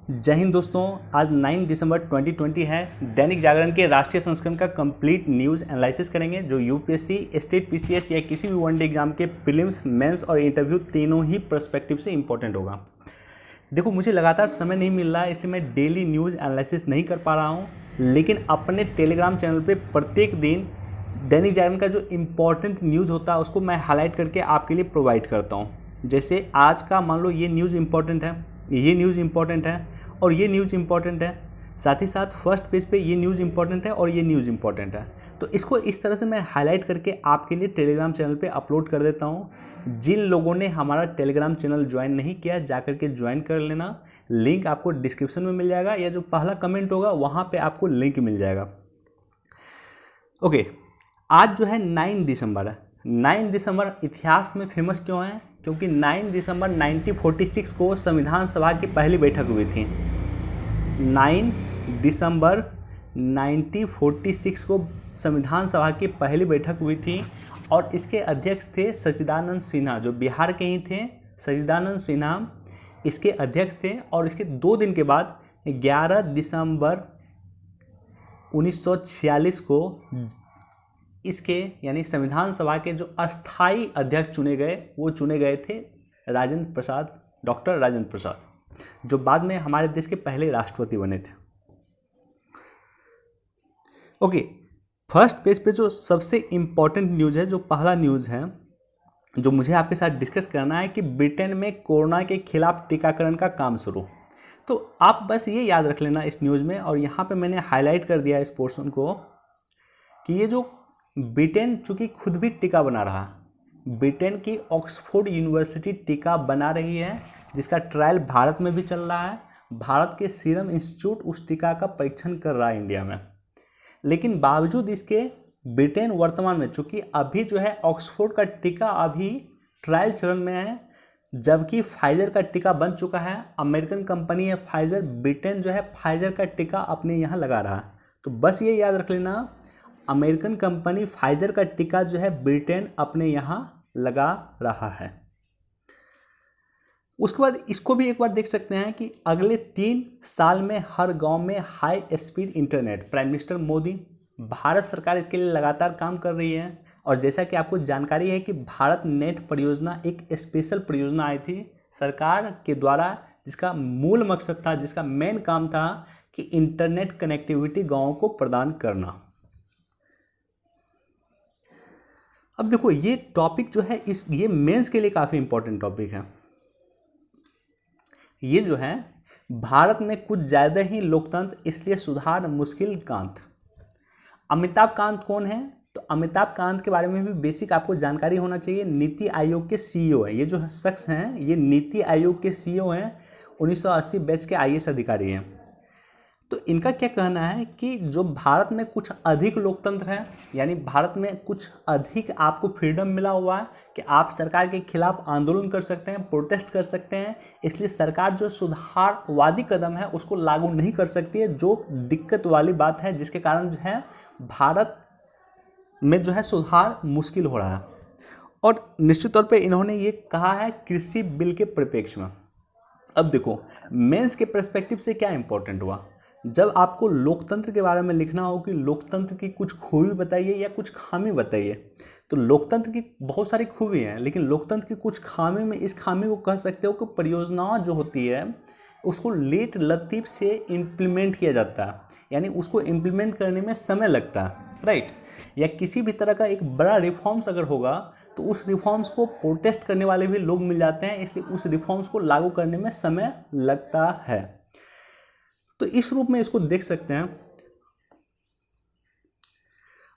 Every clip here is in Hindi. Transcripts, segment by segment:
जय हिंद दोस्तों। आज 9 दिसंबर 2020 है। दैनिक जागरण के राष्ट्रीय संस्करण का कंप्लीट न्यूज़ एनालिसिस करेंगे जो यूपीएससी, स्टेट पीसीएस या किसी भी वनडे एग्जाम के प्रीलिम्स, मेंस और इंटरव्यू तीनों ही पर्सपेक्टिव से इंपॉर्टेंट होगा। देखो, मुझे लगातार समय नहीं मिल रहा है, इसलिए मैं डेली न्यूज़ एनालिसिस नहीं कर पा रहा हूँ, लेकिन अपने टेलीग्राम चैनल पर प्रत्येक दिन दैनिक जागरण का जो इम्पोर्टेंट न्यूज़ होता है उसको मैं हाईलाइट करके आपके लिए प्रोवाइड करता हूँ। जैसे आज का मान लो ये न्यूज़ इम्पॉर्टेंट है, ये न्यूज़ इम्पॉर्टेंट है और ये न्यूज़ इम्पॉर्टेंट है, साथ ही साथ फर्स्ट पेज पे ये न्यूज़ इम्पॉर्टेंट है और ये न्यूज़ इम्पॉर्टेंट है। तो इसको इस तरह से मैं हाईलाइट करके आपके लिए टेलीग्राम चैनल पे अपलोड कर देता हूँ। जिन लोगों ने हमारा टेलीग्राम चैनल ज्वाइन नहीं किया, जाकर के ज्वाइन कर लेना। लिंक आपको डिस्क्रिप्शन में मिल जाएगा या जो पहला कमेंट होगा वहाँ पर आपको लिंक मिल जाएगा। ओके, आज जो है 9 दिसंबर है। 9 दिसंबर इतिहास में फेमस क्यों है? क्योंकि 9 दिसंबर 1946 को संविधान सभा की पहली बैठक हुई थी। 9 दिसंबर 1946 को संविधान सभा की पहली बैठक हुई थी और इसके अध्यक्ष थे सच्चिदानंद सिन्हा, जो बिहार के ही थे। सच्चिदानंद सिन्हा इसके अध्यक्ष थे और इसके 2 दिन के बाद 11 दिसंबर 1946 को इसके यानी संविधान सभा के जो अस्थाई अध्यक्ष चुने गए थे राजेंद्र प्रसाद, डॉक्टर राजेंद्र प्रसाद, जो बाद में हमारे देश के पहले राष्ट्रपति बने थे। ओके, फर्स्ट पेज पे जो सबसे इम्पॉर्टेंट न्यूज़ है, जो पहला न्यूज़ है जो मुझे आपके साथ डिस्कस करना है कि ब्रिटेन में कोरोना के खिलाफ टीकाकरण का काम शुरू। तो आप बस ये याद रख लेना इस न्यूज़ में, और यहाँ पे मैंने हाईलाइट कर दिया इस पोर्शन को कि ये जो ब्रिटेन चूँकि खुद भी टीका बना रहा है, ब्रिटेन की ऑक्सफोर्ड यूनिवर्सिटी टीका बना रही है जिसका ट्रायल भारत में भी चल रहा है। भारत के सीरम इंस्टीट्यूट उस टीका का परीक्षण कर रहा है इंडिया में, लेकिन बावजूद इसके ब्रिटेन वर्तमान में चूँकि अभी जो है ऑक्सफोर्ड का टीका अभी ट्रायल चरण में है, जबकि फाइजर का टीका बन चुका है। अमेरिकन कंपनी है फाइजर, ब्रिटेन जो है फाइजर का टीका अपने यहाँ लगा रहा है। तो बस ये याद रख लेना, अमेरिकन कंपनी फाइजर का टीका जो है ब्रिटेन अपने यहाँ लगा रहा है। उसके बाद इसको भी एक बार देख सकते हैं कि अगले 3 साल में हर गांव में high speed internet, prime minister Modi, Bharat सरकार इसके लिए लगातार काम कर रही है। और जैसा कि आपको जानकारी है कि भारत नेट परियोजना एक स्पेशल परियोजना आई थी सरकार के द्वारा, जिसका मूल मकसद था, जिसका मेन काम था कि इंटरनेट कनेक्टिविटी गाँवों को प्रदान करना। अब देखो, ये टॉपिक जो है ये मेंस के लिए काफ़ी इंपॉर्टेंट टॉपिक है। ये जो है भारत में कुछ ज़्यादा ही लोकतंत्र, इसलिए सुधार मुश्किल कांत। अमिताभ कांत कौन है? तो अमिताभ कांत के बारे में भी बेसिक आपको जानकारी होना चाहिए। नीति आयोग के सीईओ है। ये जो शख्स हैं ये नीति आयोग के सीईओ हैं, 1980 बैच के आईएएस अधिकारी हैं। तो इनका क्या कहना है कि जो भारत में कुछ अधिक लोकतंत्र है, यानी भारत में कुछ अधिक आपको फ्रीडम मिला हुआ है कि आप सरकार के खिलाफ आंदोलन कर सकते हैं, प्रोटेस्ट कर सकते हैं, इसलिए सरकार जो सुधारवादी कदम है उसको लागू नहीं कर सकती है, जो दिक्कत वाली बात है, जिसके कारण जो है भारत में जो है सुधार मुश्किल हो रहा है। और निश्चित तौर पर इन्होंने ये कहा है कृषि बिल के परिप्रेक्ष्य में। अब देखो, मेंस के पर्सपेक्टिव से क्या इंपॉर्टेंट हुआ, जब आपको लोकतंत्र के बारे में लिखना हो कि लोकतंत्र की कुछ खूबी बताइए या कुछ खामी बताइए, तो लोकतंत्र की बहुत सारी खूबी हैं, लेकिन लोकतंत्र की कुछ खामी में इस खामी को कह सकते हो कि परियोजनाएं जो होती है उसको लेट लतीफ़ से इम्प्लीमेंट किया जाता है, यानी उसको इम्प्लीमेंट करने में समय लगता है, राइट। या किसी भी तरह का एक बड़ा रिफॉर्म्स अगर होगा तो उस रिफॉर्म्स को प्रोटेस्ट करने वाले भी लोग मिल जाते हैं, इसलिए उस रिफॉर्म्स को लागू करने में समय लगता है। तो इस रूप में इसको देख सकते हैं।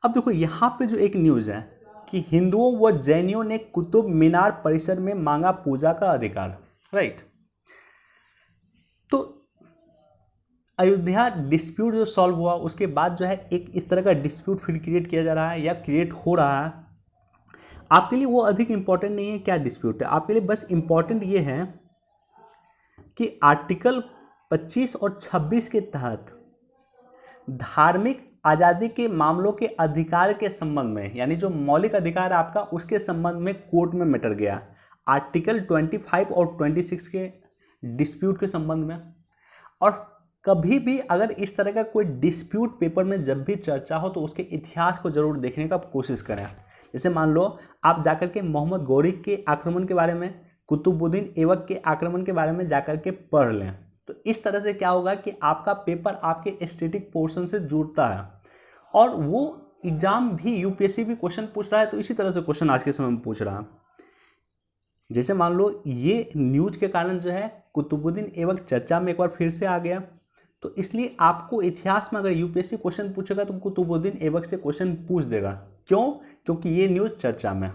अब देखो, यहाँ पे जो एक न्यूज़ है कि हिंदुओं व जैनियों ने कुतुब मीनार परिसर में मांगा पूजा का अधिकार, राइट। तो अयोध्या डिस्प्यूट जो सॉल्व हुआ उसके बाद जो है एक इस तरह का डिस्प्यूट फिर क्रिएट किया जा रहा है या क्रिएट हो रहा है। आपके लिए वो अधिक इंपॉर्टेंट नहीं है क्या डिस्प्यूट है, आपके लिए बस इंपॉर्टेंट ये है कि आर्टिकल 25 और 26 के तहत धार्मिक आज़ादी के मामलों के अधिकार के संबंध में, यानी जो मौलिक अधिकार आपका उसके संबंध में कोर्ट में मैटर गया। आर्टिकल 25 और 26 के डिस्प्यूट के संबंध में, और कभी भी अगर इस तरह का कोई डिस्प्यूट पेपर में जब भी चर्चा हो तो उसके इतिहास को जरूर देखने का कोशिश करें। जैसे मान लो आप जाकर के मोहम्मद गौरी के आक्रमण के बारे में, कुतुबुद्दीन ऐबक के आक्रमण के बारे में जाकर के पढ़ लें, तो इस तरह से क्या होगा कि आपका पेपर आपके स्टैटिक पोर्शन से जुड़ता है और वो एग्जाम भी यूपीएससी भी क्वेश्चन पूछ रहा है तो इसी तरह से क्वेश्चन आज के समय में पूछ रहा है। जैसे मान लो ये न्यूज के कारण जो है कुतुबुद्दीन ऐबक चर्चा में एक बार फिर से आ गया, तो इसलिए आपको इतिहास में अगर यूपीएससी क्वेश्चन पूछेगा तो कुतुबुद्दीन ऐबक से क्वेश्चन पूछ देगा। क्यों? क्योंकि ये न्यूज चर्चा में।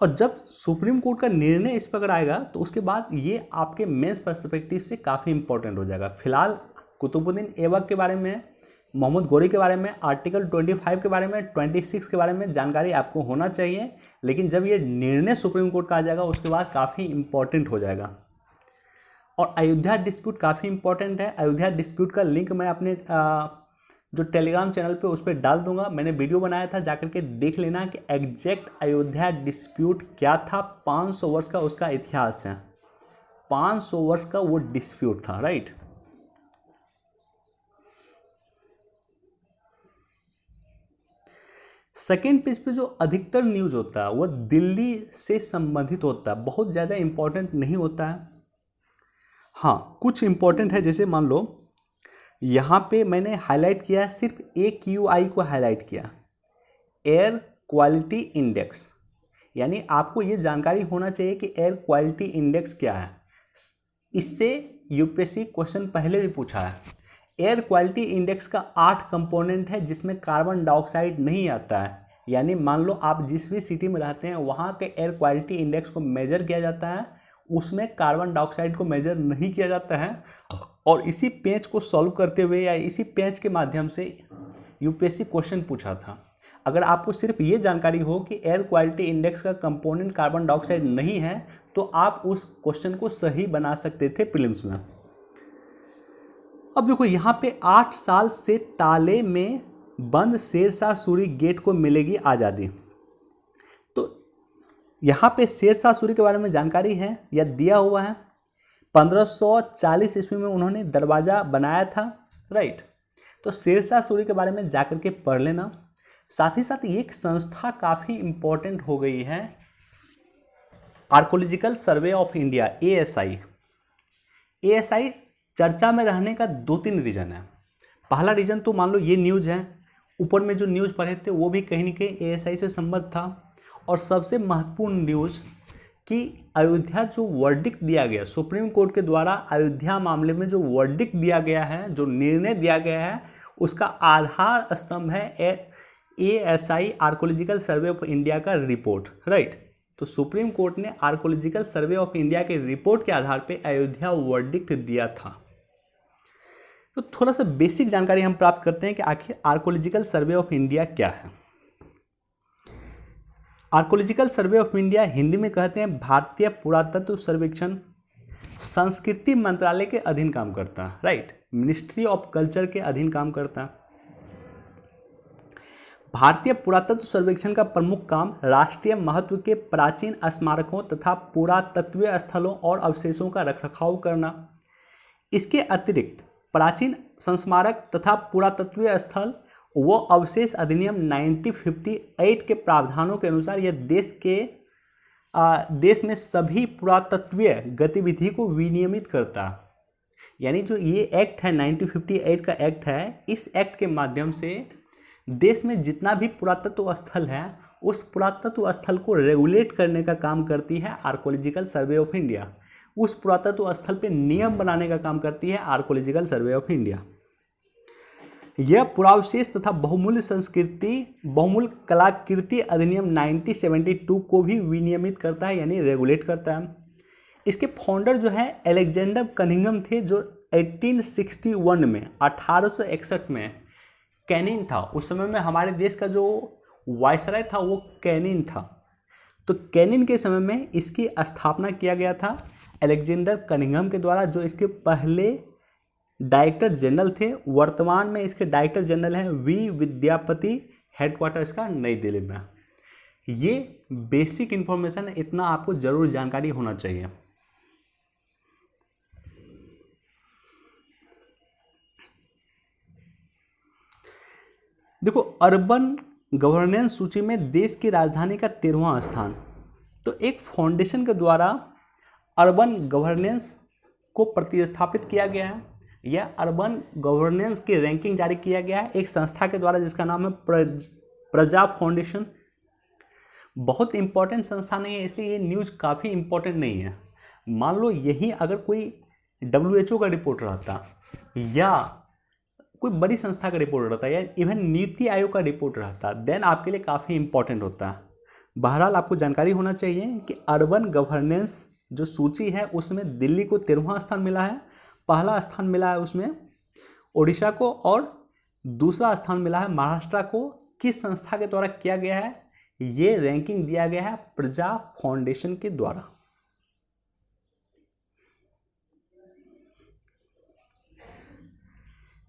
और जब सुप्रीम कोर्ट का निर्णय इस पर अगर आएगा तो उसके बाद ये आपके मेंस पर्सपेक्टिव से काफ़ी इंपॉर्टेंट हो जाएगा। फिलहाल कुतुबुद्दीन ऐबक के बारे में, मोहम्मद गौरी के बारे में, आर्टिकल 25 के बारे में, 26 के बारे में जानकारी आपको होना चाहिए, लेकिन जब ये निर्णय सुप्रीम कोर्ट का आ जाएगा उसके बाद काफ़ी इंपॉर्टेंट हो जाएगा। और अयोध्या डिस्प्यूट काफ़ी इंपॉर्टेंट है। अयोध्या डिस्प्यूट का लिंक मैं अपने जो टेलीग्राम चैनल पे उस पर डाल दूंगा। मैंने वीडियो बनाया था, जाकर के देख लेना कि एग्जैक्ट अयोध्या डिस्प्यूट क्या था। 500 वर्ष का उसका इतिहास है, 500 वर्ष का वो डिस्प्यूट था, राइट। सेकेंड पेज पे जो अधिकतर न्यूज होता है वो दिल्ली से संबंधित होता है, बहुत ज़्यादा इंपॉर्टेंट नहीं होता है। हाँ, कुछ इंपॉर्टेंट है। जैसे मान लो यहाँ पे मैंने हाईलाइट किया है, सिर्फ AQI को हाईलाइट किया, एयर क्वालिटी इंडेक्स। यानी आपको ये जानकारी होना चाहिए कि एयर क्वालिटी इंडेक्स क्या है। इससे यूपीएससी क्वेश्चन पहले भी पूछा है। एयर क्वालिटी इंडेक्स का 8 कंपोनेंट है जिसमें कार्बन डाइऑक्साइड नहीं आता है। यानी मान लो आप जिस भी सिटी में रहते हैं वहाँ के एयर क्वालिटी इंडेक्स को मेजर किया जाता है, उसमें कार्बन डाइऑक्साइड को मेजर नहीं किया जाता है। और इसी पेज को सॉल्व करते हुए या इसी पेज के माध्यम से यूपीएससी क्वेश्चन पूछा था। अगर आपको सिर्फ ये जानकारी हो कि एयर क्वालिटी इंडेक्स का कंपोनेंट कार्बन डाइऑक्साइड नहीं है तो आप उस क्वेश्चन को सही बना सकते थे प्रीलिम्स में। अब देखो यहाँ पे 8 साल से ताले में बंद शेरशाह सूरी गेट को मिलेगी आज़ादी। तो यहाँ पे शेरशाह सूरी के बारे में जानकारी है या दिया हुआ है। 1540 ईस्वी में उन्होंने दरवाज़ा बनाया था, राइट। तो शेरशाह सूरी के बारे में जाकर के पढ़ लेना। साथ ही साथ ये एक संस्था काफ़ी इंपॉर्टेंट हो गई है, archaeological survey of India, ASI। ASI चर्चा में रहने का 2-3 रीज़न है। पहला रीज़न तो मान लो ये न्यूज़ है, ऊपर में जो न्यूज़ पढ़े थे वो भी कहीं ना कहीं ASI से संबद्ध था। और सबसे महत्वपूर्ण न्यूज़ कि अयोध्या जो वर्डिक्ट दिया गया सुप्रीम कोर्ट के द्वारा, अयोध्या मामले में जो वर्डिक्ट दिया गया है, जो निर्णय दिया गया है, उसका आधार स्तंभ है ASI archaeological survey of India का रिपोर्ट, राइट। तो सुप्रीम कोर्ट ने आर्कोलॉजिकल सर्वे ऑफ इंडिया के रिपोर्ट के आधार पे अयोध्या वर्डिक्ट दिया था। तो थोड़ा सा बेसिक जानकारी हम प्राप्त करते हैं कि आखिर आर्कोलॉजिकल सर्वे ऑफ इंडिया क्या है। Archaeological survey of India Hindi में कहते हैं भारतीय पुरातत्व सर्वेक्षण, संस्कृति मंत्रालय के अधीन काम करता है, राइट। मिनिस्ट्री ऑफ कल्चर के अधीन काम करता है। भारतीय पुरातत्व सर्वेक्षण का प्रमुख काम राष्ट्रीय महत्व के प्राचीन स्मारकों तथा पुरातत्वीय स्थलों और अवशेषों का रखरखाव करना। इसके अतिरिक्त प्राचीन संस्मारक तथा पुरातत्वीय स्थल वो अवशेष अधिनियम 1958 के प्रावधानों के अनुसार यह देश में सभी पुरातत्वीय गतिविधि को विनियमित करता है। यानी जो ये एक्ट है 1958 का एक्ट है, इस एक्ट के माध्यम से देश में जितना भी पुरातत्व स्थल है उस पुरातत्व स्थल को रेगुलेट करने का काम करती है आर्कोलॉजिकल सर्वे ऑफ इंडिया। उस पुरातत्व स्थल पे नियम बनाने का काम करती है आर्कोलॉजिकल सर्वे ऑफ इंडिया। यह पुरावशेष तथा बहुमूल्य कलाकृति अधिनियम 1972 को भी विनियमित करता है, यानी रेगुलेट करता है। इसके फाउंडर जो है अलेक्जेंडर कनिंघम थे, जो 1861 में 1861 में कैनिन था। उस समय में हमारे देश का जो वायसराय था वो कैनिन था। तो कैनिन के समय में इसकी स्थापना किया गया था अलेक्जेंडर कनिंघम के द्वारा, जो इसके पहले डायरेक्टर जनरल थे। वर्तमान में इसके डायरेक्टर जनरल हैं वी विद्यापति, हेडक्वार्टर इसका नई दिल्ली में। ये बेसिक इन्फॉर्मेशन, इतना आपको जरूर जानकारी होना चाहिए। देखो, अर्बन गवर्नेंस सूची में देश की राजधानी का 13वां स्थान। तो एक फाउंडेशन के द्वारा अर्बन गवर्नेंस को प्रतिस्थापित किया गया है, या अर्बन गवर्नेंस की रैंकिंग जारी किया गया है एक संस्था के द्वारा जिसका नाम है प्रजा फाउंडेशन। बहुत इंपॉर्टेंट संस्था नहीं है, इसलिए ये न्यूज़ काफ़ी इंपॉर्टेंट नहीं है। मान लो यही अगर कोई WHO का रिपोर्ट रहता, या कोई बड़ी संस्था का रिपोर्ट रहता, या इवन नीति आयोग का रिपोर्ट रहता, देन आपके लिए काफ़ी इंपॉर्टेंट होता है। बहरहाल आपको जानकारी होना चाहिए कि अर्बन गवर्नेंस जो सूची है उसमें दिल्ली को 13वां स्थान मिला है, पहला स्थान मिला है उसमें ओडिशा को, और दूसरा स्थान मिला है महाराष्ट्र को। किस संस्था के द्वारा किया गया है? ये रैंकिंग दिया गया है प्रजा फाउंडेशन के द्वारा।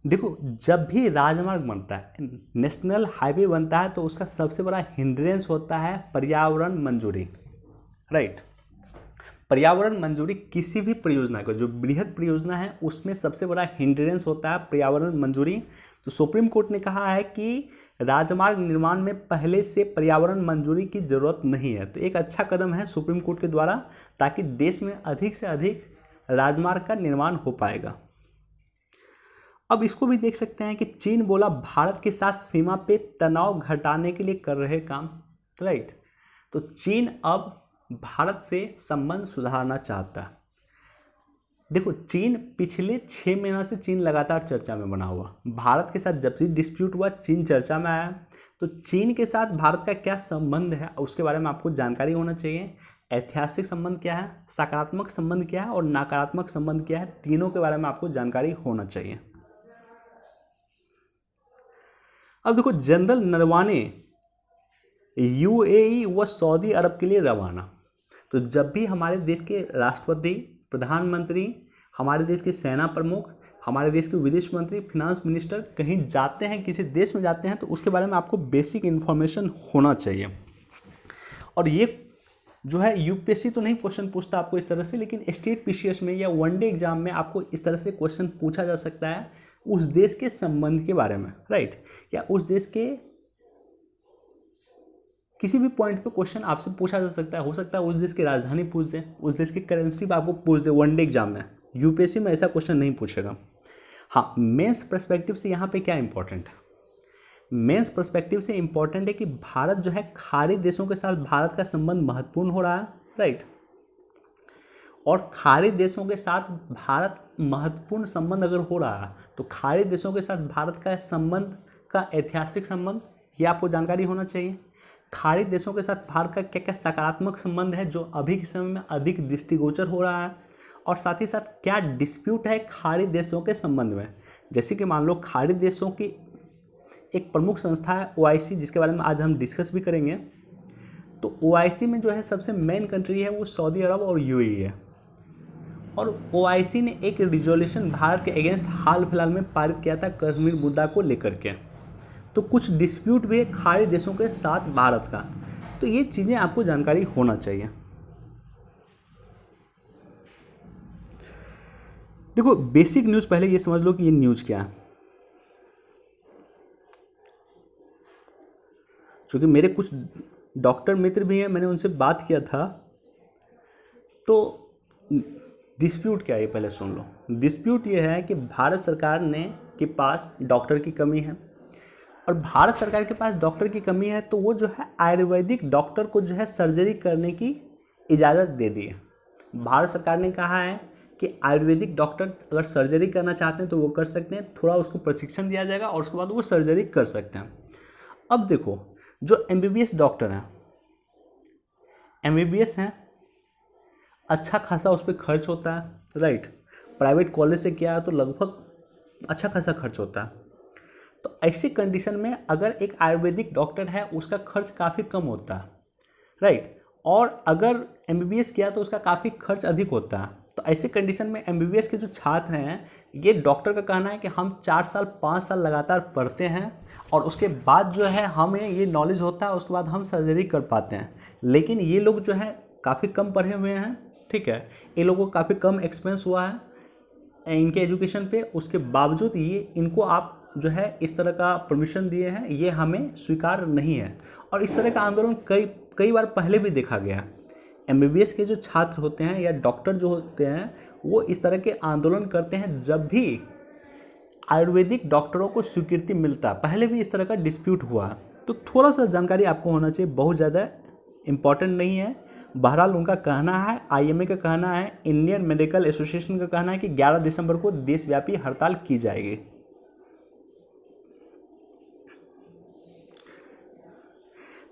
देखो, जब भी राजमार्ग बनता है, नेशनल हाईवे बनता है, तो उसका सबसे बड़ा हिंड्रेंस होता है पर्यावरण मंजूरी, राइट। पर्यावरण मंजूरी किसी भी परियोजना का, जो बृहद परियोजना है उसमें सबसे बड़ा हिंड्रेंस होता है पर्यावरण मंजूरी। तो सुप्रीम कोर्ट ने कहा है कि राजमार्ग निर्माण में पहले से पर्यावरण मंजूरी की जरूरत नहीं है। तो एक अच्छा कदम है सुप्रीम कोर्ट के द्वारा, ताकि देश में अधिक से अधिक राजमार्ग का निर्माण हो पाएगा। अब इसको भी देख सकते हैं कि चीन बोला भारत के साथ सीमा पे तनाव घटाने के लिए कर रहे काम, राइट। तो चीन अब भारत से संबंध सुधारना चाहता है। देखो, चीन पिछले 6 महीना से चीन लगातार चर्चा में बना हुआ। भारत के साथ जब से डिस्प्यूट हुआ चीन चर्चा में आया। तो चीन के साथ भारत का क्या संबंध है उसके बारे में आपको जानकारी होना चाहिए। ऐतिहासिक संबंध क्या है, सकारात्मक संबंध क्या है और नकारात्मक संबंध क्या है, तीनों के बारे में आपको जानकारी होना चाहिए। अब देखो, जनरल नरवाने UAE व सऊदी अरब के लिए रवाना। तो जब भी हमारे देश के राष्ट्रपति, प्रधानमंत्री, हमारे देश के सेना प्रमुख, हमारे देश के विदेश मंत्री, फिनांस मिनिस्टर कहीं जाते हैं, किसी देश में जाते हैं, तो उसके बारे में आपको बेसिक इन्फॉर्मेशन होना चाहिए। और ये जो है UPSC तो नहीं क्वेश्चन पूछता आपको इस तरह से, लेकिन स्टेट PCS में या वनडे एग्जाम में आपको इस तरह से क्वेश्चन पूछा जा सकता है उस देश के संबंध के बारे में, राइट। या उस देश के किसी भी पॉइंट पे क्वेश्चन आपसे पूछा जा सकता है। हो सकता है उस देश की राजधानी पूछ दे, उस देश की करेंसी पे आपको पूछ दे वनडे एग्जाम में। UPSC में ऐसा क्वेश्चन नहीं पूछेगा। हाँ, मेंस पर्सपेक्टिव से यहाँ पे क्या इंपॉर्टेंट है? मेंस पर्सपेक्टिव से इंपॉर्टेंट है कि भारत जो है खाड़ी देशों के साथ भारत का संबंध महत्वपूर्ण हो रहा है, राइट। और खाड़ी देशों के साथ भारत महत्वपूर्ण संबंध अगर हो रहा है, तो खाड़ी देशों के साथ भारत का संबंध का ऐतिहासिक संबंध, ये आपको जानकारी होना चाहिए। खाड़ी देशों के साथ भारत का क्या क्या सकारात्मक संबंध है जो अभी के समय में अधिक दृष्टिगोचर हो रहा है, और साथ ही साथ क्या डिस्प्यूट है खाड़ी देशों के संबंध में। जैसे कि मान लो खाड़ी देशों की एक प्रमुख संस्था है OIC, जिसके बारे में आज हम डिस्कस भी करेंगे। तो OIC में जो है सबसे मेन कंट्री है वो सऊदी अरब और UAE है। और OIC ने एक रिजोल्यूशन भारत के अगेंस्ट हाल फिलहाल में पारित किया था कश्मीर मुद्दा को लेकर के। तो कुछ डिस्प्यूट भी है खाड़ी देशों के साथ भारत का। तो ये चीज़ें आपको जानकारी होना चाहिए। देखो, बेसिक न्यूज़ पहले ये समझ लो कि ये न्यूज़ क्या है। क्योंकि मेरे कुछ डॉक्टर मित्र भी हैं, मैंने उनसे बात किया था। तो डिस्प्यूट क्या है ये पहले सुन लो। डिस्प्यूट ये है कि भारत सरकार ने के पास डॉक्टर की कमी है, और भारत सरकार के पास डॉक्टर की कमी है तो वो जो है आयुर्वेदिक डॉक्टर को जो है सर्जरी करने की इजाज़त दे दी है। भारत सरकार ने कहा है कि आयुर्वेदिक डॉक्टर अगर सर्जरी करना चाहते हैं तो वो कर सकते हैं, थोड़ा उसको प्रशिक्षण दिया जाएगा और उसके बाद वो सर्जरी कर सकते हैं। अब देखो, जो MBBS डॉक्टर हैं, MBBS हैं, अच्छा खासा उस पर खर्च होता है, राइट। प्राइवेट कॉलेज से किया है तो लगभग अच्छा खासा खर्च होता है। तो ऐसी कंडीशन में अगर एक आयुर्वेदिक डॉक्टर है उसका खर्च काफ़ी कम होता है, राइट। और अगर MBBS किया तो उसका काफ़ी खर्च अधिक होता है। तो ऐसी कंडीशन में MBBS के जो छात्र हैं, ये डॉक्टर का कहना है कि हम 4 साल 5 साल लगातार पढ़ते हैं और उसके बाद जो है हमें ये नॉलेज होता है, उसके बाद हम सर्जरी कर पाते हैं। लेकिन ये लोग जो है काफ़ी कम पढ़े हुए हैं, ठीक है, ये लोगों को काफ़ी कम एक्सपेंस हुआ है इनके एजुकेशन पे, उसके बावजूद ये इनको आप जो है इस तरह का परमिशन दिए हैं, ये हमें स्वीकार नहीं है। और इस तरह का आंदोलन कई कई बार पहले भी देखा गया। एमबीबीएस के जो छात्र होते हैं या डॉक्टर जो होते हैं वो इस तरह के आंदोलन करते हैं जब भी आयुर्वेदिक डॉक्टरों को स्वीकृति मिलता। पहले भी इस तरह का डिस्प्यूट हुआ। तो थोड़ा सा जानकारी आपको होना चाहिए, बहुत ज़्यादा इम्पॉर्टेंट नहीं है। बहरहाल उनका कहना है, आईएमए का कहना है, इंडियन मेडिकल एसोसिएशन का कहना है कि 11 दिसंबर को देशव्यापी हड़ताल की जाएगी।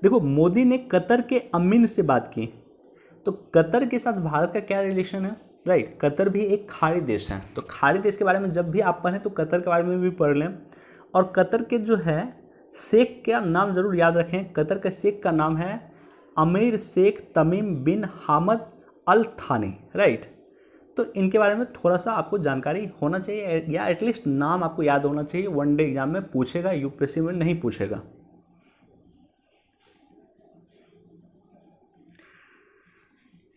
देखो, मोदी ने कतर के अमीन से बात की, तो कतर के साथ भारत का क्या रिलेशन है, राइट। कतर भी एक खाड़ी देश है, तो खाड़ी देश के बारे में जब भी आप पढ़ें तो कतर के बारे में भी पढ़ लें। और कतर के जो है शेख का नाम ज़रूर याद रखें। कतर के शेख का नाम है अमीर शेख तमीम बिन हामद अल थानी, राइट। तो इनके बारे में थोड़ा सा आपको जानकारी होना चाहिए, या एटलीस्ट नाम आपको याद होना चाहिए। वनडे एग्जाम में पूछेगा, यूपीएससी में नहीं पूछेगा।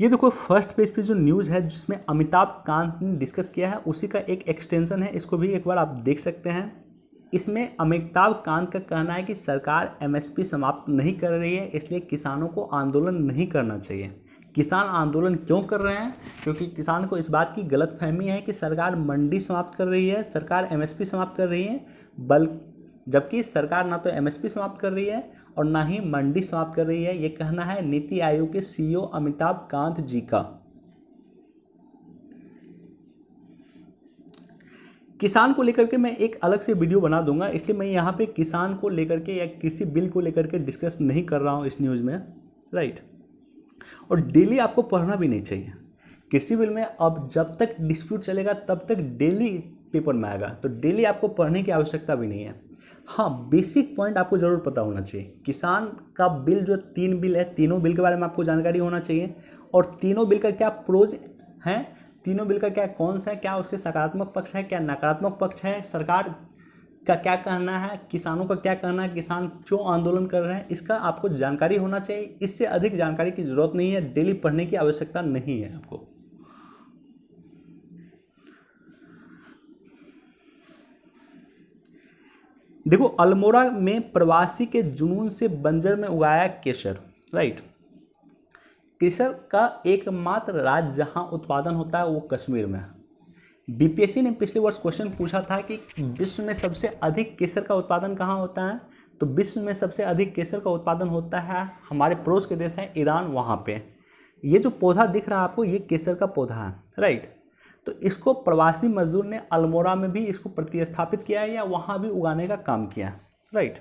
ये देखो फर्स्ट पेज पे जो न्यूज़ है जिसमें अमिताभ कांत ने डिस्कस किया है, उसी का एक एक्सटेंशन है, इसको भी एक बार आप देख सकते हैं। इसमें अमिताभ कांत का कहना है कि सरकार एमएसपी समाप्त नहीं कर रही है, इसलिए किसानों को आंदोलन नहीं करना चाहिए। किसान आंदोलन क्यों कर रहे हैं? क्योंकि किसान को इस बात की गलतफहमी है कि सरकार मंडी समाप्त कर रही है, सरकार एमएसपी समाप्त कर रही है, जबकि सरकार ना तो एमएसपी समाप्त कर रही है और ना ही मंडी समाप्त कर रही है। ये कहना है नीति आयोग के सीईओ अमिताभ कांत जी का। किसान को लेकर के मैं एक अलग से वीडियो बना दूंगा, इसलिए मैं यहाँ पे किसान को लेकर के या कृषि बिल को लेकर के डिस्कस नहीं कर रहा हूँ इस न्यूज़ में, राइट। और डेली आपको पढ़ना भी नहीं चाहिए। कृषि बिल में अब जब तक डिस्प्यूट चलेगा तब तक डेली पेपर में आएगा, तो डेली आपको पढ़ने की आवश्यकता भी नहीं है। हाँ, बेसिक पॉइंट आपको ज़रूर पता होना चाहिए। किसान का बिल जो 3 बिल है, तीनों बिल के बारे में आपको जानकारी होना चाहिए, और तीनों बिल का क्या प्रोज हैं, तीनों बिल का क्या कौन सा है, क्या उसके सकारात्मक पक्ष है, क्या नकारात्मक पक्ष है, सरकार का क्या कहना है, किसानों का क्या कहना है, किसान क्यों आंदोलन कर रहे हैं, इसका आपको जानकारी होना चाहिए। इससे अधिक जानकारी की जरूरत नहीं है, डेली पढ़ने की आवश्यकता नहीं है आपको। देखो, अल्मोड़ा में प्रवासी के जुनून से बंजर में उगाया केसर, राइट। केसर का एकमात्र राज्य जहां उत्पादन होता है वो कश्मीर में है। बीपीएससी ने पिछले वर्ष क्वेश्चन पूछा था कि विश्व में सबसे अधिक केसर का उत्पादन कहाँ होता है, तो विश्व में सबसे अधिक केसर का उत्पादन होता है हमारे पड़ोस के देश है ईरान, वहाँ पे। ये जो पौधा दिख रहा है आपको, ये केसर का पौधा है, राइट। तो इसको प्रवासी मजदूर ने अल्मोड़ा में भी इसको प्रतिस्थापित किया है या वहाँ भी उगाने का काम किया है, राइट।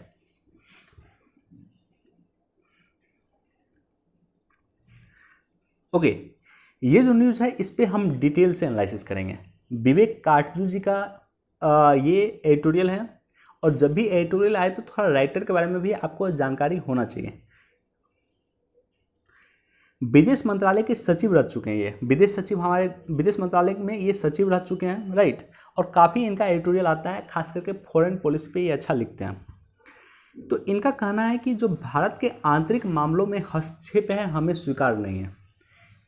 ओके, ये जो न्यूज़ है इस पे हम डिटेल से एनालिसिस करेंगे। विवेक काटजू जी का ये एडिटोरियल है, और जब भी एडिटोरियल आए तो थोड़ा राइटर के बारे में भी आपको जानकारी होना चाहिए। विदेश मंत्रालय के सचिव रह चुके हैं, ये विदेश सचिव, हमारे विदेश मंत्रालय में ये सचिव रह चुके हैं, राइट। और काफ़ी इनका एडिटोरियल आता है, खास करके फॉरेन पॉलिसी पे ये अच्छा लिखते हैं। तो इनका कहना है कि जो भारत के आंतरिक मामलों में हस्तक्षेप है हमें स्वीकार नहीं है।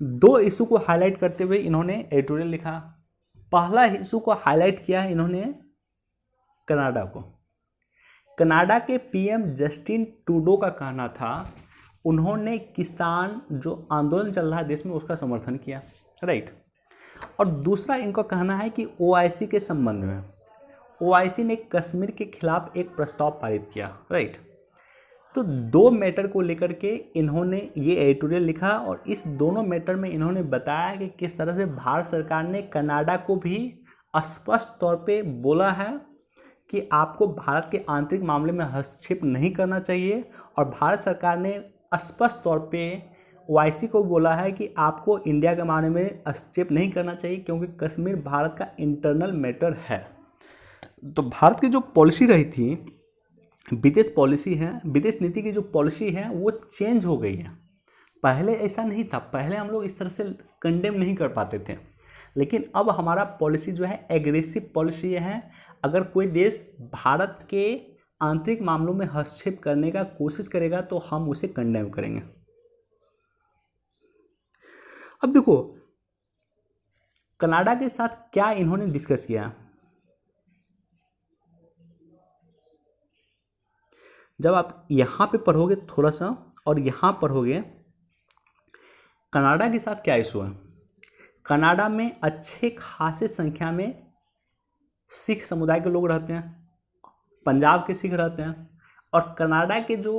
2 इशू को हाईलाइट करते हुए इन्होंने एडिटोरियल लिखा। पहला इशू को हाईलाइट किया है इन्होंने कनाडा को। कनाडा के पीएम जस्टिन ट्रूडो का कहना था, उन्होंने किसान जो आंदोलन चल रहा है देश में उसका समर्थन किया, राइट। और दूसरा इनका कहना है कि ओआईसी के संबंध में ओआईसी ने कश्मीर के खिलाफ एक प्रस्ताव पारित किया, राइट। तो 2 मैटर को लेकर के इन्होंने ये एडिटोरियल लिखा, और इस दोनों मैटर में इन्होंने बताया कि किस तरह से भारत सरकार ने कनाडा को भी स्पष्ट तौर पे बोला है कि आपको भारत के आंतरिक मामले में हस्तक्षेप नहीं करना चाहिए, और भारत सरकार ने स्पष्ट तौर पे ओआईसी को बोला है कि आपको इंडिया के मामले में हस्तक्षेप नहीं करना चाहिए, क्योंकि कश्मीर भारत का इंटरनल मैटर है। तो भारत की जो पॉलिसी रही थी, विदेश पॉलिसी है, विदेश नीति की जो पॉलिसी है वो चेंज हो गई है। पहले ऐसा नहीं था, पहले हम लोग इस तरह से कंडेम नहीं कर पाते थे, लेकिन अब हमारा पॉलिसी जो है एग्रेसिव पॉलिसी है। अगर कोई देश भारत के आंतरिक मामलों में हस्तक्षेप करने का कोशिश करेगा तो हम उसे कंडेम करेंगे। अब देखो, कनाडा के साथ क्या इन्होंने डिस्कस किया। जब आप यहाँ पे पढ़ोगे थोड़ा सा और यहाँ पढ़ोगे, कनाडा के साथ क्या इशू है। कनाडा में अच्छे खासे संख्या में सिख समुदाय के लोग रहते हैं, पंजाब के सिख रहते हैं, और कनाडा के जो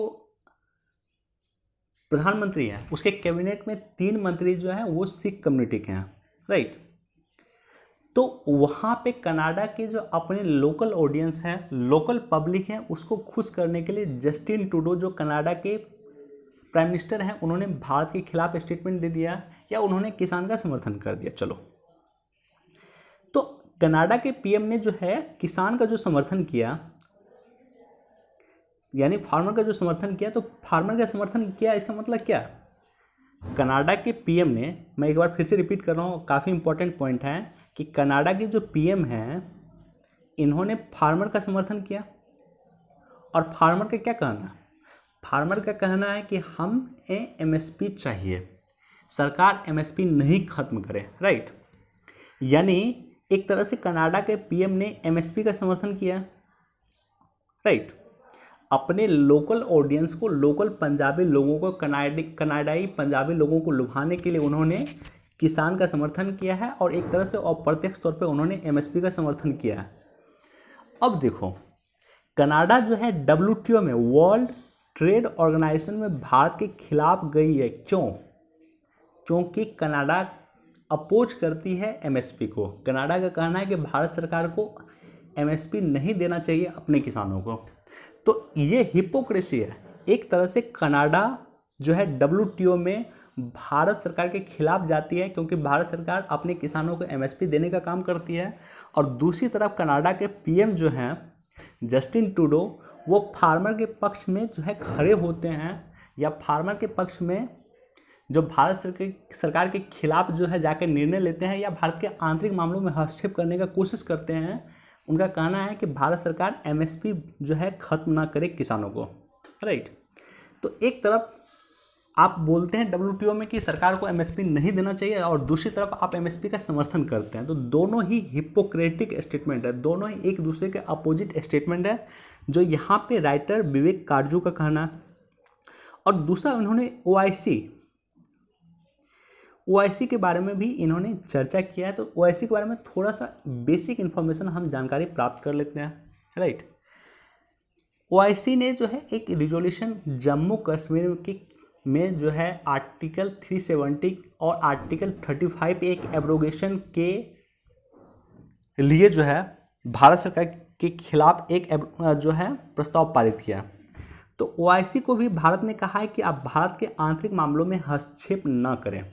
प्रधानमंत्री हैं उसके कैबिनेट में 3 मंत्री जो हैं वो सिख कम्युनिटी के हैं, राइट। तो वहाँ पे कनाडा के जो अपने लोकल ऑडियंस हैं, लोकल पब्लिक हैं, उसको खुश करने के लिए जस्टिन ट्रूडो जो कनाडा के प्राइम मिनिस्टर हैं, उन्होंने भारत के खिलाफ स्टेटमेंट दे दिया या उन्होंने किसान का समर्थन कर दिया। चलो, तो कनाडा के पीएम ने जो है किसान का जो समर्थन किया, यानी फार्मर का जो समर्थन किया, तो फार्मर का समर्थन किया इसका मतलब क्या, कनाडा के पीएम ने, मैं एक बार फिर से रिपीट कर रहा हूँ, काफ़ी इंपॉर्टेंट पॉइंट है कि कनाडा के जो पीएम हैं इन्होंने फार्मर का समर्थन किया। और फार्मर का क्या कहना है, फार्मर का कहना है कि हम एमएसपी चाहिए, सरकार एमएसपी नहीं खत्म करे, राइट। यानी एक तरह से कनाडा के पीएम ने एमएसपी का समर्थन किया, राइट। अपने लोकल ऑडियंस को, लोकल पंजाबी लोगों को, कनाडाई पंजाबी लोगों को लुभाने के लिए उन्होंने किसान का समर्थन किया है और एक तरह से अप्रत्यक्ष तौर पे उन्होंने एमएसपी का समर्थन किया है। अब देखो, कनाडा जो है डब्ल्यूटीओ में, वर्ल्ड ट्रेड ऑर्गेनाइजेशन में भारत के खिलाफ गई है। क्यों? क्योंकि कनाडा अपोज करती है एमएसपी को। कनाडा का कहना है कि भारत सरकार को एमएसपी नहीं देना चाहिए अपने किसानों को। तो ये हिपोक्रेसी है। एक तरह से कनाडा जो है डब्ल्यूटीओ में भारत सरकार के खिलाफ जाती है क्योंकि भारत सरकार अपने किसानों को एमएसपी देने का काम करती है, और दूसरी तरफ कनाडा के पीएम जो हैं जस्टिन ट्रूडो, वो फार्मर के पक्ष में जो है खड़े होते हैं, या फार्मर के पक्ष में जो भारत सरकार के खिलाफ जो है जाकर निर्णय लेते हैं या भारत के आंतरिक मामलों में हस्तक्षेप करने का कोशिश करते हैं। उनका कहना है कि भारत सरकार एमएसपी जो है खत्म ना करे किसानों को, राइट। तो एक तरफ आप बोलते हैं डब्ल्यूटीओ में कि सरकार को एमएसपी नहीं देना चाहिए और दूसरी तरफ आप एमएसपी का समर्थन करते हैं, तो दोनों ही हिपोक्रेटिक स्टेटमेंट है, दोनों ही एक दूसरे के अपोजिट स्टेटमेंट है, जो यहाँ पे राइटर विवेक काटजू का कहना। और दूसरा, उन्होंने ओआईसी के बारे में भी इन्होंने चर्चा किया है। तो ओआईसी के बारे में थोड़ा सा बेसिक इन्फॉर्मेशन हम जानकारी प्राप्त कर लेते हैं, राइट। ओआईसी ने जो है एक रिजोल्यूशन जम्मू कश्मीर में जो है आर्टिकल 370 और आर्टिकल 35 एक एब्रोगेशन के लिए जो है भारत सरकार के खिलाफ एक जो है प्रस्ताव पारित किया। तो ओआईसी को भी भारत ने कहा है कि आप भारत के आंतरिक मामलों में हस्तक्षेप न करें।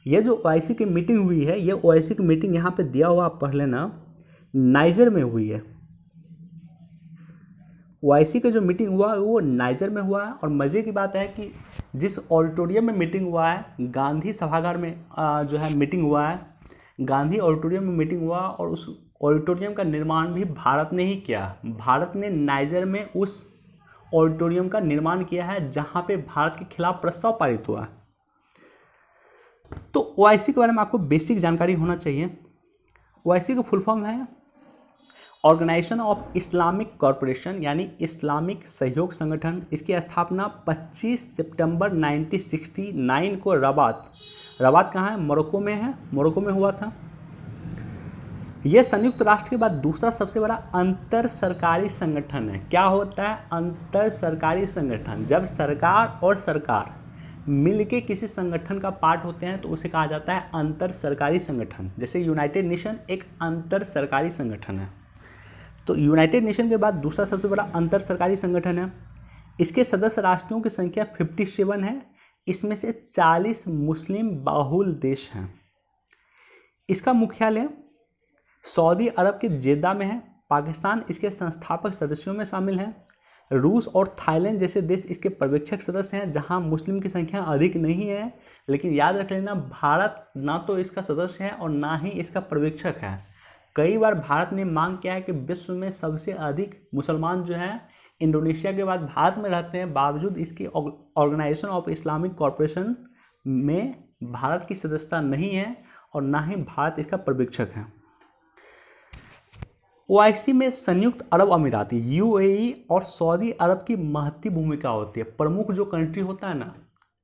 यह जो ओआईसी की मीटिंग हुई है, ये ओआईसी की मीटिंग यहाँ पे दिया हुआ आप पढ़ लेना, नाइजर में हुई है। ओआईसी का जो मीटिंग हुआ वो नाइजर में हुआ है। और मज़े की बात है कि जिस ऑडिटोरियम में मीटिंग हुआ है, गांधी सभागार में जो है मीटिंग हुआ है, गांधी ऑडिटोरियम में मीटिंग हुआ, और उस ऑडिटोरियम का निर्माण भी भारत ने ही किया। भारत ने नाइजर में उस ऑडिटोरियम का निर्माण किया है जहाँ पे भारत के खिलाफ प्रस्ताव पारित हुआ है। तो ओआईसी के बारे में आपको बेसिक जानकारी होना चाहिए। ओआईसी का फुल फॉर्म है ऑर्गेनाइजेशन ऑफ इस्लामिक कॉरपोरेशन, यानी इस्लामिक सहयोग संगठन। इसकी स्थापना 25 सितंबर 1969 को रबात कहाँ है, मोरक्को में है, मोरक्को में हुआ था। यह संयुक्त राष्ट्र के बाद दूसरा सबसे बड़ा अंतर सरकारी संगठन है। क्या होता है अंतर सरकारी संगठन? जब सरकार और सरकार मिलके किसी संगठन का पार्ट होते हैं तो उसे कहा जाता है अंतर सरकारी संगठन। जैसे यूनाइटेड नेशन एक अंतर सरकारी संगठन है, तो यूनाइटेड नेशन के बाद दूसरा सबसे बड़ा अंतर सरकारी संगठन है। इसके सदस्य राष्ट्रों की संख्या 57 है। इसमें से 40 मुस्लिम बाहुल देश हैं। इसका मुख्यालय सऊदी अरब के जेद्दा में है। पाकिस्तान इसके संस्थापक सदस्यों में शामिल है। रूस और थाईलैंड जैसे देश इसके पर्यवेक्षक सदस्य हैं, जहां मुस्लिम की संख्या अधिक नहीं है। लेकिन याद रख लेना, भारत ना तो इसका सदस्य है और ना ही इसका पर्यवेक्षक है। कई बार भारत ने मांग किया है कि विश्व में सबसे अधिक मुसलमान जो हैं इंडोनेशिया के बाद भारत में रहते हैं, बावजूद इसकी ऑर्गेनाइजेशन ऑफ इस्लामिक कॉरपोरेशन में भारत की सदस्यता नहीं है और ना ही भारत इसका पर्यवेक्षक है। ओआईसी में संयुक्त अरब अमीरात यूएई और सऊदी अरब की महत्वपूर्ण भूमिका होती है। प्रमुख जो कंट्री होता है ना,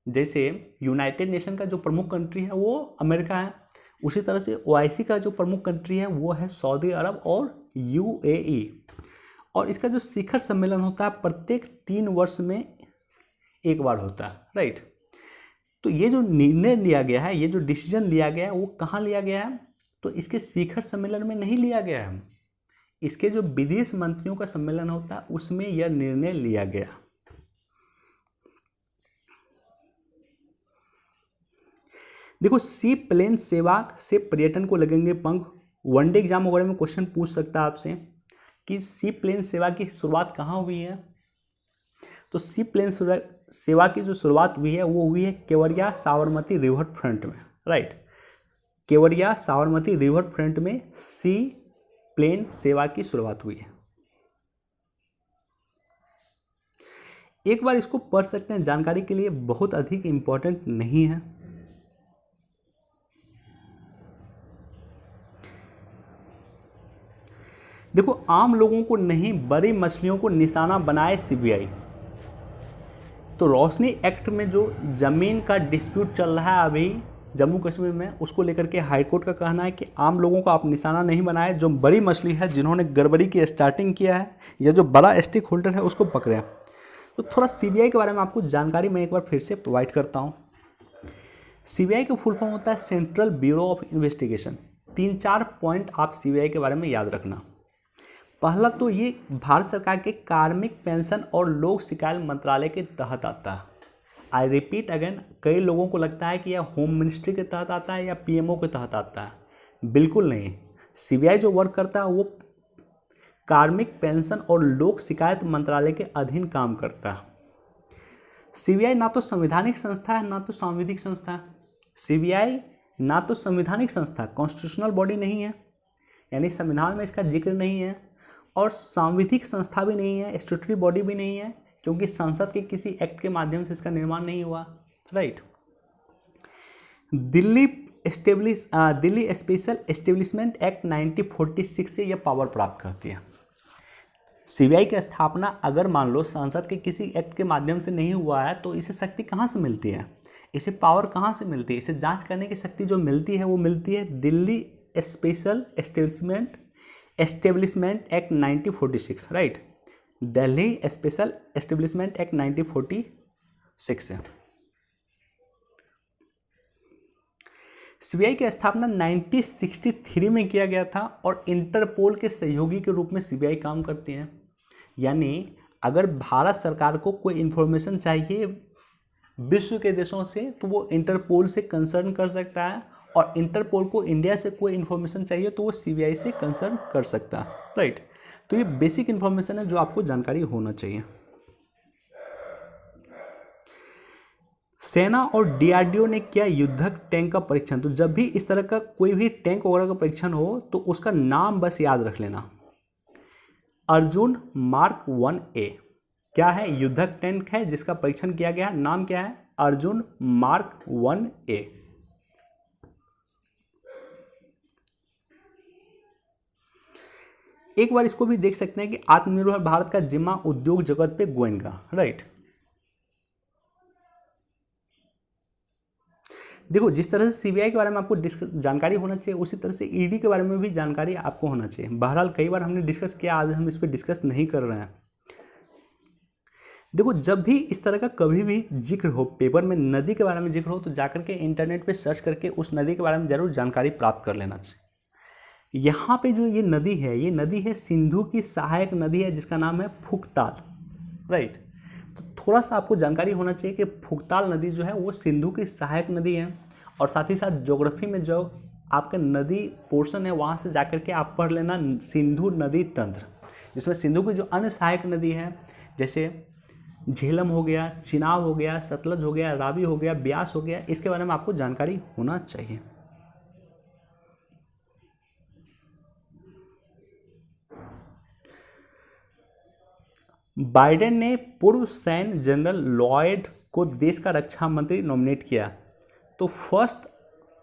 जैसे यूनाइटेड नेशन का जो प्रमुख कंट्री है वो अमेरिका है, उसी तरह से ओआईसी का जो प्रमुख कंट्री है वो है सऊदी अरब और यूएई। और इसका जो शिखर सम्मेलन होता है प्रत्येक 3 वर्ष में एक बार होता है, राइट। तो ये जो निर्णय लिया गया है, ये जो डिसीजन लिया गया है वो कहाँ लिया गया है, तो इसके शिखर सम्मेलन में नहीं लिया गया है, इसके जो विदेश मंत्रियों का सम्मेलन होता है उसमें यह निर्णय लिया गया। देखो, सी प्लेन सेवा से पर्यटन को लगेंगे पंख। वनडे एग्जाम वगैरह में क्वेश्चन पूछ सकता है आपसे कि सी प्लेन सेवा की शुरुआत कहाँ हुई है। तो सी प्लेन सेवा की जो शुरुआत हुई है वो हुई है केवड़िया साबरमती रिवर फ्रंट में, right. Kevadia Sabarmati river front में सी प्लेन सेवा की शुरुआत हुई है। एक बार इसको पढ़ सकते हैं, जानकारी के लिए बहुत अधिक इंपॉर्टेंट नहीं है। देखो, आम लोगों को नहीं बड़ी मछलियों को निशाना बनाए सीबीआई। तो रोशनी एक्ट में जो जमीन का डिस्प्यूट चल रहा है अभी जम्मू कश्मीर में, उसको लेकर के हाईकोर्ट का कहना है कि आम लोगों को आप निशाना नहीं बनाए, जो बड़ी मछली है जिन्होंने गड़बड़ी की स्टार्टिंग किया है या जो बड़ा स्टेक होल्डर है उसको पकड़े। तो थोड़ा सीबीआई के बारे में आपको जानकारी मैं एक बार फिर से प्रोवाइड करता हूँ। सीबीआई का फुल फॉर्म होता है central bureau of investigation. 3-4 point आप सीबीआई के बारे में याद रखना। पहला तो ये भारत सरकार के कार्मिक पेंशन और लोक शिकायत मंत्रालय के तहत आता है। आई रिपीट अगेन, कई लोगों को लगता है कि यह होम मिनिस्ट्री के तहत आता है या पीएमओ के तहत आता है। बिल्कुल नहीं। सीबीआई जो वर्क करता है वो कार्मिक पेंशन और लोक शिकायत मंत्रालय के अधीन काम करता है। सीबीआई ना तो संवैधानिक संस्था है ना तो सांविधिक संस्था है। सीबीआई ना तो संवैधानिक संस्था, कॉन्स्टिट्यूशनल बॉडी नहीं है, यानी संविधान में इसका जिक्र नहीं है, और सांविधिक संस्था भी नहीं है, स्टैट्यूटरी बॉडी भी नहीं है, क्योंकि संसद के किसी एक्ट के माध्यम से इसका निर्माण नहीं हुआ, right. Delhi special establishment act 1946 से यह पावर प्राप्त करती है। सीबीआई की स्थापना अगर मान लो संसद के किसी एक्ट के माध्यम से नहीं हुआ है तो इसे शक्ति कहाँ से मिलती है, इसे पावर कहाँ से मिलती है, इसे जांच करने की शक्ति जो मिलती है वो मिलती है Delhi special establishment act 1946, right. Delhi special establishment act 1946 से। सीबीआई की स्थापना 1963 में किया गया था और इंटरपोल के सहयोगी के रूप में सीबीआई काम करती है। यानी अगर भारत सरकार को कोई इन्फॉर्मेशन चाहिए विश्व के देशों से तो वो इंटरपोल से कंसर्न कर सकता है, और इंटरपोल को इंडिया से कोई इन्फॉर्मेशन चाहिए तो वो सीबीआई से कंसर्न कर सकता है, राइट। तो ये बेसिक इन्फॉर्मेशन है जो आपको जानकारी होना चाहिए। सेना और डीआरडीओ ने किया युद्धक टैंक का परीक्षण। तो जब भी इस तरह का कोई भी टैंक वगैरह का परीक्षण हो तो उसका नाम बस याद रख लेना, अर्जुन मार्क 1A। क्या है? युद्धक टैंक है जिसका परीक्षण किया गया, नाम क्या है? Arjun mark 1A। एक बार इसको भी देख सकते हैं कि आत्मनिर्भर भारत का जिम्मा उद्योग जगत पे गोयनका, राइट। देखो, जिस तरह से सीबीआई के बारे में आपको जानकारी होना चाहिए उसी तरह से ईडी के बारे में भी जानकारी आपको होना चाहिए। बहरहाल कई बार हमने डिस्कस किया, आज हम इस पर डिस्कस नहीं कर रहे हैं। देखो, जब भी इस तरह का कभी भी जिक्र हो, पेपर में नदी के बारे में जिक्र हो, तो जाकर के इंटरनेट पे सर्च करके उस नदी के बारे में जरूर जानकारी प्राप्त कर लेना चाहिए। यहाँ पे जो ये नदी है, ये नदी है सिंधु की सहायक नदी है जिसका नाम है फुकताल, राइट। तो थोड़ा सा आपको जानकारी होना चाहिए कि फुकताल नदी जो है वो सिंधु की सहायक नदी है, और साथ ही साथ ज्योग्राफी में जो आपका नदी पोर्शन है वहाँ से जाकर के आप पढ़ लेना सिंधु नदी तंत्र, जिसमें सिंधु की जो अन्य सहायक नदी है जैसे झेलम हो गया, चिनाब हो गया, सतलज हो गया, रावी हो गया, ब्यास हो गया, इसके बारे में आपको जानकारी होना चाहिए। बाइडेन ने पूर्व सैन्य जनरल लॉयड को देश का रक्षा मंत्री नॉमिनेट किया। तो फर्स्ट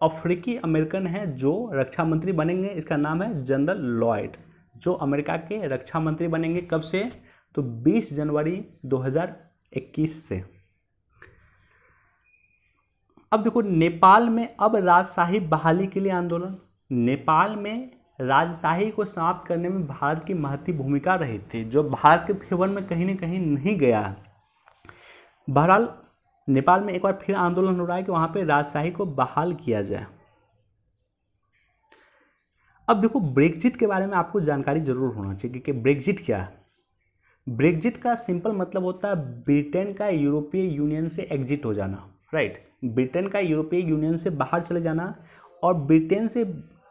अफ्रीकी अमेरिकन है जो रक्षा मंत्री बनेंगे, इसका नाम है जनरल लॉयड, जो अमेरिका के रक्षा मंत्री बनेंगे। कब से? तो 20 जनवरी 2021 से। अब देखो, नेपाल में अब राजशाही बहाली के लिए आंदोलन। नेपाल में राजशाही को समाप्त करने में भारत की महत्वपूर्ण भूमिका रही थी, जो भारत के फेवर में कहीं ना कहीं नहीं गया। बहरहाल नेपाल में एक बार फिर आंदोलन हो रहा है कि वहाँ पे राजशाही को बहाल किया जाए। अब देखो, ब्रेक्जिट के बारे में आपको जानकारी जरूर होना चाहिए कि ब्रेक्जिट क्या है। ब्रेक्जिट का सिंपल मतलब होता है ब्रिटेन का यूरोपीय यूनियन से एग्जिट हो जाना, राइट। ब्रिटेन का यूरोपीय यूनियन से बाहर चले जाना। और ब्रिटेन से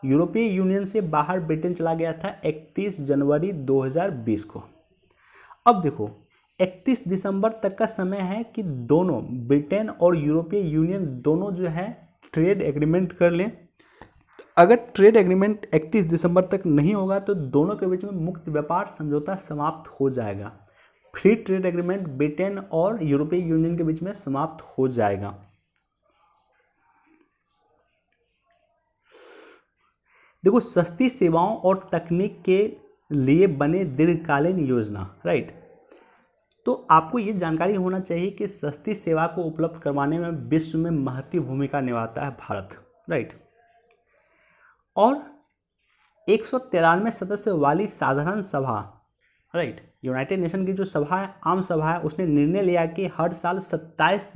यूरोपीय यूनियन से बाहर ब्रिटेन चला गया था 31 जनवरी 2020 को। अब देखो, 31 दिसंबर तक का समय है कि दोनों ब्रिटेन और यूरोपीय यूनियन दोनों जो है ट्रेड एग्रीमेंट कर लें। अगर ट्रेड एग्रीमेंट 31 दिसंबर तक नहीं होगा तो दोनों के बीच में मुक्त व्यापार समझौता समाप्त हो जाएगा। फ्री ट्रेड एग्रीमेंट ब्रिटेन और यूरोपीय यूनियन के बीच में समाप्त हो जाएगा। देखो, सस्ती सेवाओं और तकनीक के लिए बने दीर्घकालीन योजना, राइट। तो आपको ये जानकारी होना चाहिए कि सस्ती सेवा को उपलब्ध करवाने में विश्व में महत्वपूर्ण भूमिका निभाता है भारत, राइट। और 193 सदस्य वाली साधारण सभा, राइट, यूनाइटेड नेशन की जो सभा है, आम सभा है, उसने निर्णय लिया कि हर साल 27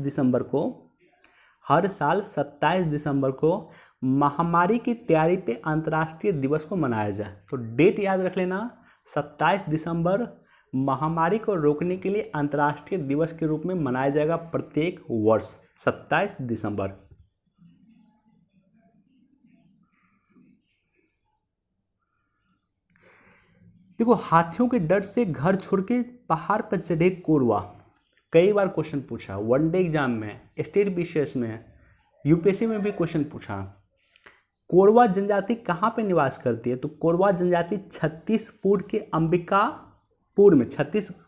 दिसंबर को महामारी की तैयारी पे अंतर्राष्ट्रीय दिवस को मनाया जाए। तो डेट याद रख लेना, 27 दिसंबर महामारी को रोकने के लिए अंतर्राष्ट्रीय दिवस के रूप में मनाया जाएगा प्रत्येक वर्ष 27 दिसंबर। देखो, हाथियों के डर से घर छोड़ के पहाड़ पर चढ़े कोरवा। कई बार क्वेश्चन पूछा, वनडे एग्जाम में, स्टेट बीसीएस में, यूपीएससी में भी क्वेश्चन पूछा। कोरवा जनजाति कहाँ पे निवास करती है? तो कोरवा जनजाति छत्तीसगढ़ के अंबिकापुर में, छत्तीसगढ़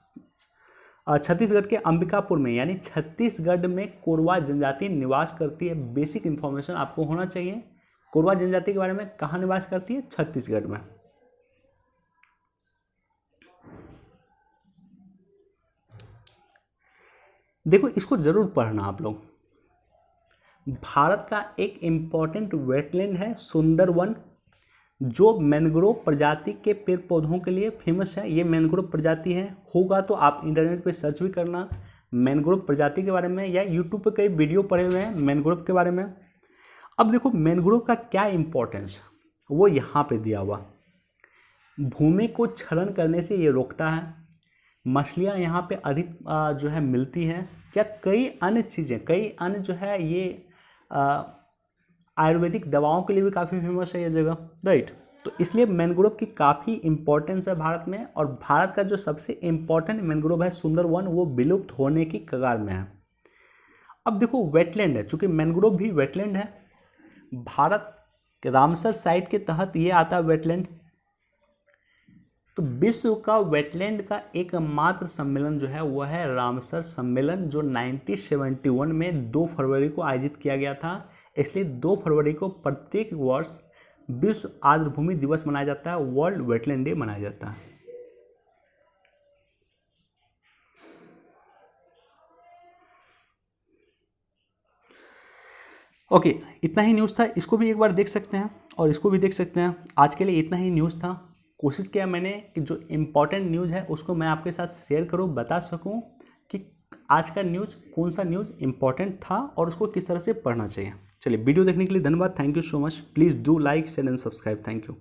के अंबिकापुर में, यानी छत्तीसगढ़ में कोरवा जनजाति निवास करती है। बेसिक इंफॉर्मेशन आपको होना चाहिए कोरवा जनजाति के बारे में। कहाँ निवास करती है? छत्तीसगढ़ में। देखो, इसको जरूर पढ़ना आप लोग। भारत का एक इम्पॉर्टेंट वेटलैंड है सुंदरवन, जो मैंग्रोव प्रजाति के पेड़ पौधों के लिए फेमस है। ये मैंग्रोव प्रजाति है, होगा तो आप इंटरनेट पे सर्च भी करना मैंग्रोव प्रजाति के बारे में, या यूट्यूब पे कई वीडियो पड़े हुए हैं मैंग्रोव के बारे में। अब देखो, मैंग्रोव का क्या इम्पोर्टेंस वो यहाँ पे दिया हुआ। भूमि को क्षरण करने से ये रोकता है। मछलियाँ यहाँ पे अधिक जो है मिलती हैं। क्या कई अन्य चीज़ें, कई अन्य जो है ये आयुर्वेदिक दवाओं के लिए भी काफ़ी फेमस है ये जगह, राइट। तो इसलिए मैंग्रोव की काफ़ी इंपॉर्टेंस है भारत में। और भारत का जो सबसे इम्पॉर्टेंट मैंग्रोव है सुंदरवन, वो विलुप्त होने की कगार में है। अब देखो, वेटलैंड है, चूँकि मैंग्रोव भी वेटलैंड है। भारत के रामसर साइट के तहत ये आता है वेटलैंड। तो विश्व का वेटलैंड का एकमात्र सम्मेलन जो है वो है रामसर सम्मेलन, जो 1971 में 2 फरवरी को आयोजित किया गया था। इसलिए 2 फरवरी को प्रत्येक वर्ष विश्व आर्द्रभूमि दिवस मनाया जाता है, वर्ल्ड वेटलैंड डे मनाया जाता है। ओके, इतना ही न्यूज़ था। इसको भी एक बार देख सकते हैं और इसको भी देख सकते हैं। आज के लिए इतना ही न्यूज़ था। कोशिश किया मैंने कि जो इम्पॉर्टेंट न्यूज़ है उसको मैं आपके साथ शेयर करूं, बता सकूं कि आज का न्यूज़, कौन सा न्यूज़ इम्पॉर्टेंट था और उसको किस तरह से पढ़ना चाहिए। चलिए, वीडियो देखने के लिए धन्यवाद। Thank you so much. Please do like, share and subscribe. Thank you.